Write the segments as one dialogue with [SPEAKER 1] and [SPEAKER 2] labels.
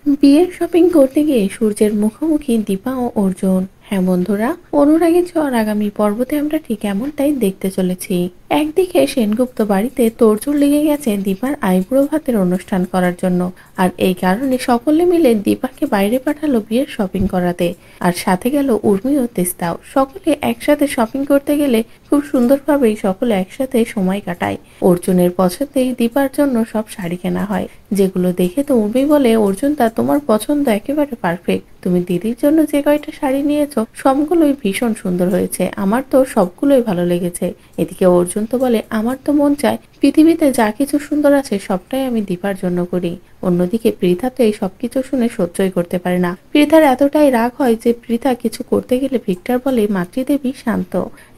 [SPEAKER 1] বিয়ের শপিং করতে গিয়ে সূর্যের মুখোমুখি দীপা ও অর্জুন। হ্যাঁ বন্ধুরা, অনুরাগের ঝড় আগামী পর্বতে আমরা ঠিক এমনটাই দেখতে চলেছি। একদিকে সেনগুপ্ত বাড়িতে তোড়জোড় লেগে গেছে দীপার আইবুড়ো ভাতের অনুষ্ঠান করার জন্য। আর এই কারণে সকলে মিলে দীপাকে বাইরে পাঠালো বিয়ের শপিং করাতে। আর সাথে গেল উর্মি ও তেস্তাও। সকলে একসাথে শপিং করতে গেলে খুব সুন্দরভাবেই সকলে একসাথে সময় কাটায়। অর্জুনের পছন্দেই দীপার জন্য সব শাড়ি কেনা হয়, যেগুলো দেখে তো উর্মি বলে, অর্জুন তা তোমার পছন্দ একেবারে পারফেক্ট। তুমি দিদির জন্য যে কয়টা শাড়ি নিয়েছো সবগুলোই ভীষণ সুন্দর হয়েছে, আমার তো সবগুলোই ভালো লেগেছে। এদিকে অর্জুন তো বলে, আমার তো মন চায় পৃথিবীতে যা কিছু সুন্দর আছে সবটাই আমি দীপার জন্য করি। অন্যদিকে পৃথা তো এই সবকিছু শুনে সহ্যই করতে পারে না। পৃথার এতটাই রাগ হয় যে পৃথা কিছু করতে গেলে ভিক্টর বলে, মাতৃদেবী শান্ত,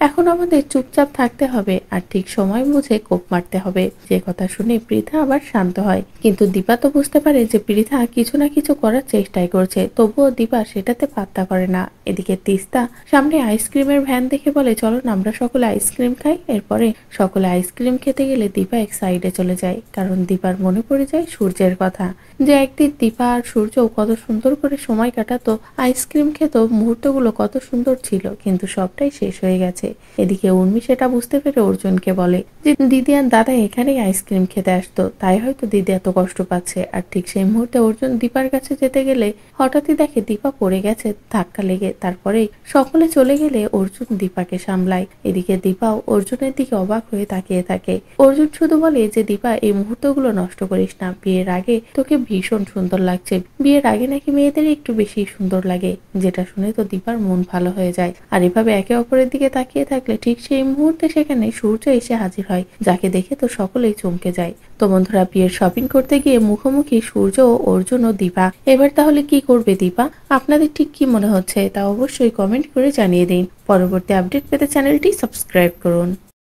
[SPEAKER 1] এখন আমাদের চুপচাপ থাকতে হবে আর ঠিক সময় বুঝে কোপ মারতে হবে। যে কথা শুনে পৃথা আবার শান্ত হয়, কিন্তু দীপা তো বুঝতে পারে যে পৃথা কিছু না কিছু করার চেষ্টাই করছে, তবুও দীপা সেটাতে পাত্তা করে না। এদিকে তিস্তা সামনে আইসক্রিমের ভ্যান দেখে বলে, চলো না আমরা সকলে আইসক্রিম খাই। এরপরে সকলে আইসক্রিম খেতে গেলে দীপা এক সাইডে চলে যায়, কারণ দীপার মনে পড়ে যায় সূর্যের কথা, যে একদিন দীপা আর সূর্য কত সুন্দর করে সময় কাটাতো, আইসক্রিম খেত, মুহূর্তগুলো কত সুন্দর ছিল, কিন্তু সবটাই শেষ হয়ে গেছে। এদিকে উর্মি সেটা বুঝতে পেরে অর্জুনকে বলে যে দিদি আর দাদা এখানেই আইসক্রিম খেতে আসতো, তাই হয়তো দিদি এত কষ্ট পাচ্ছে। আর ঠিক সেই মুহূর্তে অর্জুন দীপার কাছে যেতে গেলে হঠাৎই দেখে দীপা পড়ে গেছে ধাক্কা লেগে। তারপরেই সকলে চলে গেলে অর্জুন দীপাকে সামলায়। এদিকে দীপাও অর্জুনের দিকে অবাক হয়ে তাকিয়ে থাকে। অর্জুন শুধু বলে যে দীপা এই মুহূর্তগুলো নষ্ট করিস না, বিয়ের আগে তোকে ভীষণ সুন্দর লাগছে, বিয়ের আগে নাকি মেয়েদের একটু বেশি সুন্দর লাগে। যেটা শুনে তো দীপার মন ভালো হয়ে যায়। আর এভাবে একে অপরের দিকে তাকিয়ে থাকলে ঠিক সেই মুহূর্তে সেখানে সূর্য এসে হাজির হয়, যাকে দেখে তো সকলেই চমকে যায়। তো বন্ধুরা, বিয়ের শপিং করতে গিয়ে মুখোমুখি সূর্য ও অর্জুন ও দীপা। এবার তাহলে কি করবে দীপা? আপনাদের ঠিক কি মনে হচ্ছে তা অবশ্যই কমেন্ট করে জানিয়ে দিন। পরবর্তী আপডেট পেতে চ্যানেলটি সাবস্ক্রাইব করুন।